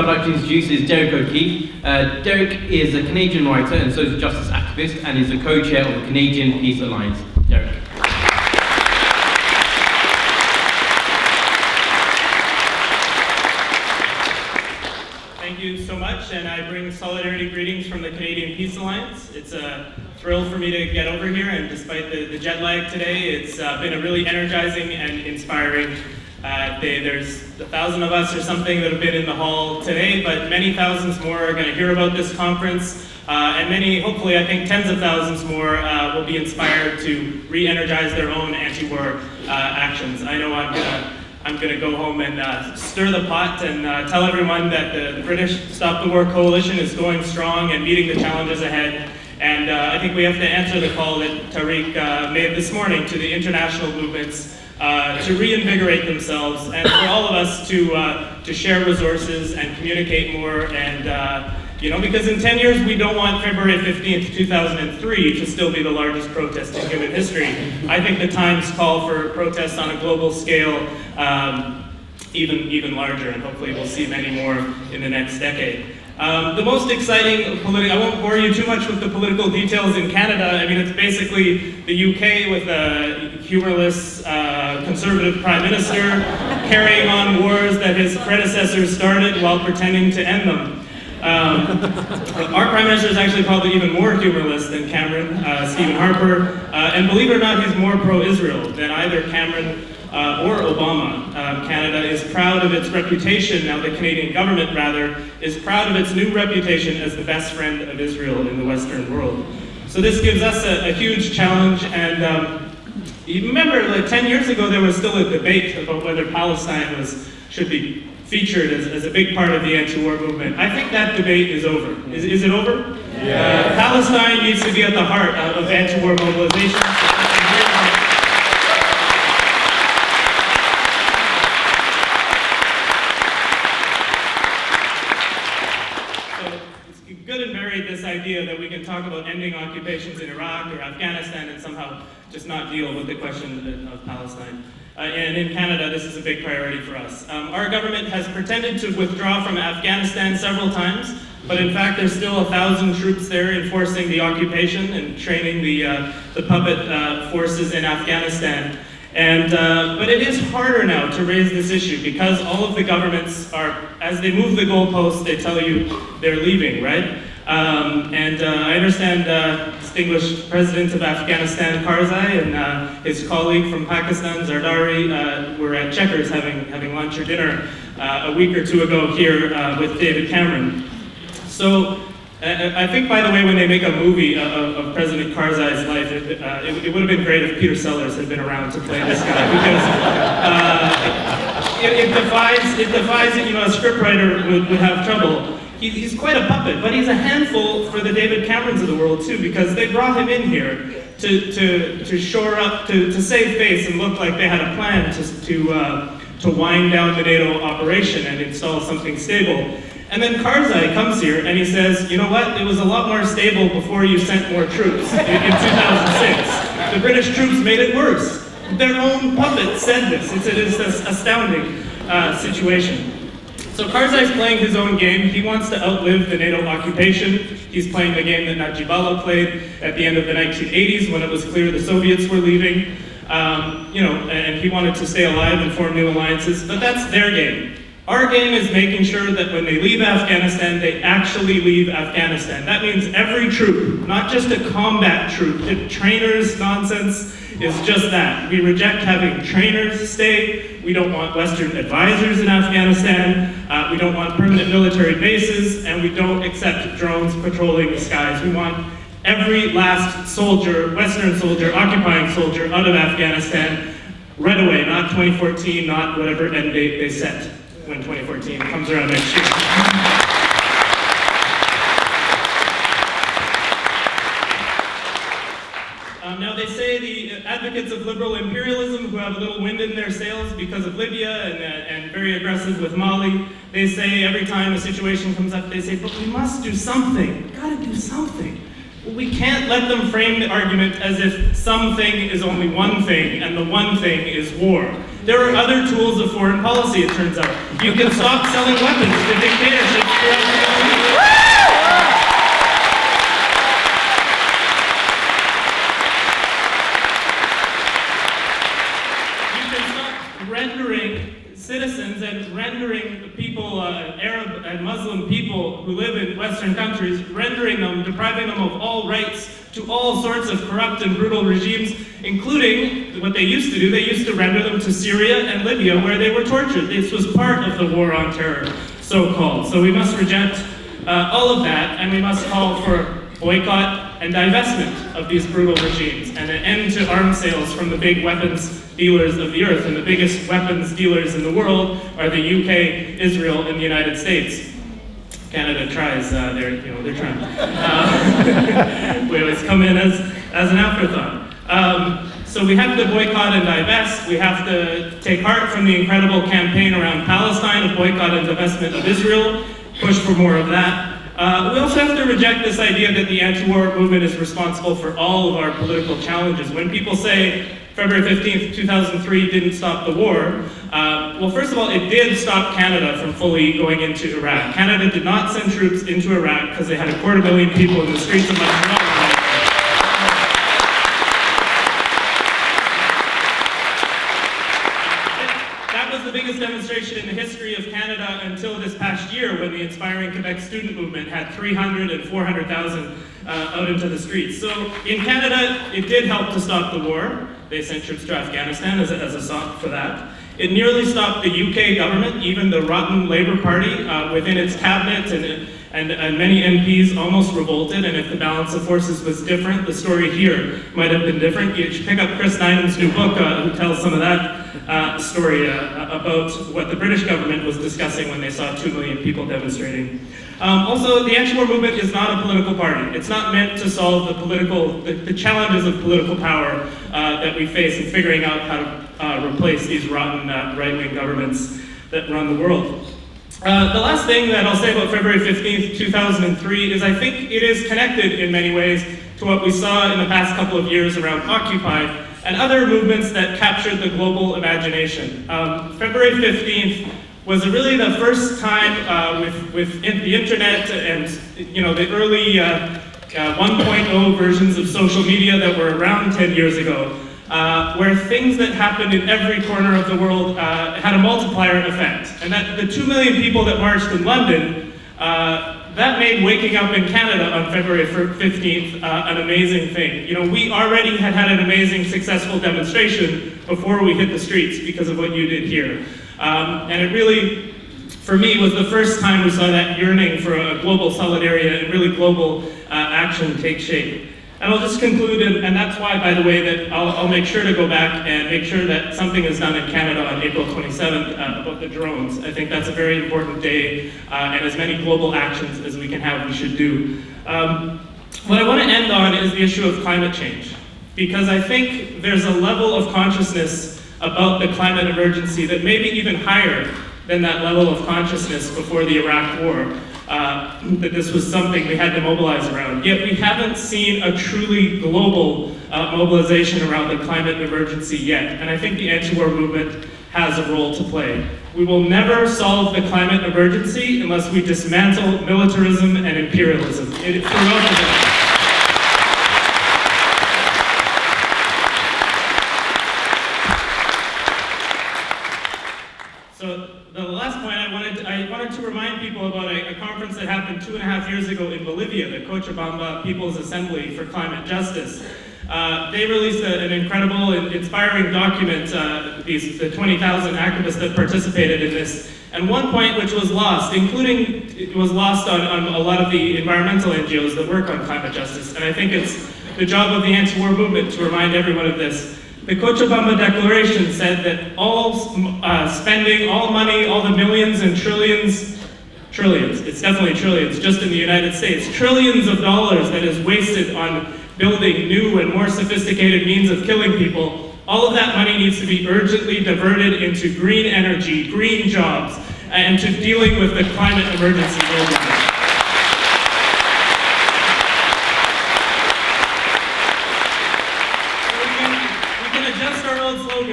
I'd like to introduce is Derrick O'Keefe. Derrick is a Canadian writer and social justice activist and is the co-chair of the Canadian Peace Alliance. Derrick. Thank you so much, and I bring solidarity greetings from the Canadian Peace Alliance. It's a thrill for me to get over here, and despite the jet lag today, it's been a really energizing and inspiring day. There's 1,000 of us or something that have been in the hall today, but many thousands more are going to hear about this conference, and many, hopefully, I think tens of thousands more will be inspired to re-energize their own anti-war actions. I know I'm going to go home and stir the pot and tell everyone that the British Stop the War Coalition is going strong and meeting the challenges ahead. And I think we have to answer the call that Derrick made this morning to the international movements to reinvigorate themselves and for all of us to share resources and communicate more. And you know, because in 10 years we don't want February 15th, 2003 to still be the largest protest in human history. I think the times call for protests on a global scale even larger, and hopefully we'll see many more in the next decade. The most exciting I won't bore you too much with the political details in Canada. I mean, it's basically the UK with a humorless conservative prime minister carrying on wars that his predecessors started while pretending to end them. Our Prime Minister is actually probably even more humorless than Cameron, Stephen Harper, and believe it or not, he's more pro-Israel than either Cameron or Obama. Canada is proud of its reputation, now the Canadian government rather, is proud of its new reputation as the best friend of Israel in the Western world. So this gives us a huge challenge, and you remember like 10 years ago there was still a debate about whether Palestine should be featured as a big part of the anti-war movement. I think that debate is over. Is it over? Yeah. Palestine needs to be at the heart of anti-war mobilization. Good and buried this idea that we can talk about ending occupations in Iraq or Afghanistan and somehow just not deal with the question of Palestine. And in Canada, this is a big priority for us. Our government has pretended to withdraw from Afghanistan several times, but in fact there's still 1,000 troops there enforcing the occupation and training the puppet forces in Afghanistan. And, but it is harder now to raise this issue because all of the governments are, as they move the goalposts, they tell you they're leaving, right? I understand distinguished President of Afghanistan, Karzai, and his colleague from Pakistan, Zardari, were at Checkers having lunch or dinner a week or two ago here with David Cameron. So, I think, by the way, when they make a movie of President Karzai's life, it would have been great if Peter Sellers had been around to play this guy, because it defies, you know, a scriptwriter would have trouble. He's quite a puppet, but he's a handful for the David Camerons of the world too, because they brought him in here to shore up, to save face and look like they had a plan to wind down the NATO operation and install something stable. And then Karzai comes here and he says, you know what, it was a lot more stable before you sent more troops in 2006. The British troops made it worse. Their own puppet said this. It is an astounding situation. So Karzai's playing his own game. He wants to outlive the NATO occupation. He's playing the game that Najibullah played at the end of the 1980s when it was clear the Soviets were leaving. You know, and he wanted to stay alive and form new alliances, but that's their game. Our game is making sure that when they leave Afghanistan, they actually leave Afghanistan. That means every troop, not just a combat troop. The trainers nonsense is just that. We reject having trainers stay. We don't want Western advisors in Afghanistan. We don't want permanent military bases, and we don't accept drones patrolling the skies. We want every last soldier, Western soldier, occupying soldier out of Afghanistan right away, not 2014, not whatever end date they set when 2014 comes around next year. Now they say the advocates of liberal imperialism who have a little wind in their sails because of Libya and very aggressive with Mali, they say every time a situation comes up, they say, but we must do something, we've got to do something. Well, we can't let them frame the argument as if something is only one thing and the one thing is war. There are other tools of foreign policy, it turns out. You can stop selling weapons to dictatorships and Muslim people who live in Western countries, rendering them, depriving them of all rights to all sorts of corrupt and brutal regimes, including what they used to do. They used to render them to Syria and Libya, where they were tortured. This was part of the war on terror, so-called. So we must reject all of that, and we must call for boycott and divestment of these brutal regimes, and an end to arms sales from the big weapons dealers of the earth. And the biggest weapons dealers in the world are the UK, Israel, and the United States. Canada tries, they're trying. We always come in as an afterthought. So we have to boycott and divest. We have to take heart from the incredible campaign around Palestine of boycott and divestment of Israel, push for more of that. We also have to reject this idea that the anti-war movement is responsible for all of our political challenges. When people say February 15th, 2003 didn't stop the war, well, first of all, it did stop Canada from fully going into Iraq. Canada did not send troops into Iraq because they had 250,000 people in the streets of Montreal. The biggest demonstration in the history of Canada until this past year, when the Inspiring Quebec student movement had 300,000 and 400,000 out into the streets. So in Canada, it did help to stop the war. They sent troops to Afghanistan as a sop for that. It nearly stopped the UK government, even the rotten Labour Party within its cabinet, and many MPs almost revolted, and if the balance of forces was different, the story here might have been different. You should pick up Chris Nynan's new book, who tells some of that story about what the British government was discussing when they saw 2 million people demonstrating. Also, the anti-war movement is not a political party. It's not meant to solve the challenges of political power that we face in figuring out how to replace these rotten right-wing governments that run the world. The last thing that I'll say about February 15th, 2003 is I think it is connected in many ways to what we saw in the past couple of years around Occupy and other movements that captured the global imagination. February 15th was really the first time with the internet and the early 1.0 versions of social media that were around 10 years ago, where things that happened in every corner of the world had a multiplier effect. And that the 2 million people that marched in London, that made waking up in Canada on February 15th an amazing thing. We already had an amazing, successful demonstration before we hit the streets because of what you did here. And it really, for me, was the first time we saw that yearning for a global solidarity and really global action take shape. And I'll just conclude, and that's why, by the way, that I'll make sure to go back and make sure that something is done in Canada on April 27th about the drones. I think that's a very important day, and as many global actions as we can have, we should do. What I want to end on is the issue of climate change, because I think there's a level of consciousness about the climate emergency that may be even higher than that level of consciousness before the Iraq War. That this was something we had to mobilize around. Yet we haven't seen a truly global mobilization around the climate emergency yet. And I think the anti-war movement has a role to play. We will never solve the climate emergency unless we dismantle militarism and imperialism. Throughout the world. So the last point I wanted to remind people about a conference that happened 2.5 years ago in Bolivia, the Cochabamba People's Assembly for Climate Justice. They released an incredible and inspiring document, the 20,000 activists that participated in this. And one point which was lost, it was lost on a lot of the environmental NGOs that work on climate justice. And I think it's the job of the anti-war movement to remind everyone of this. The Cochabamba Declaration said that all spending, all money, all the millions and trillions, it's definitely trillions, just in the United States, trillions of dollars that is wasted on building new and more sophisticated means of killing people, all of that money needs to be urgently diverted into green energy, green jobs, and to dealing with the climate emergency worldwide.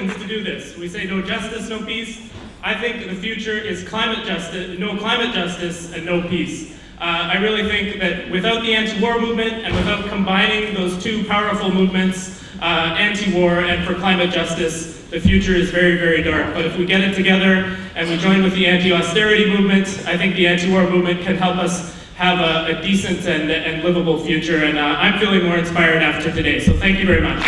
To do this. We say no justice, no peace. I think the future is climate justice, no climate justice, and no peace. I really think that without the anti-war movement and without combining those two powerful movements, anti-war, and for climate justice, the future is very, very dark. But if we get it together and we join with the anti-austerity movement, I think the anti-war movement can help us have a decent and livable future. And I'm feeling more inspired after today. So thank you very much.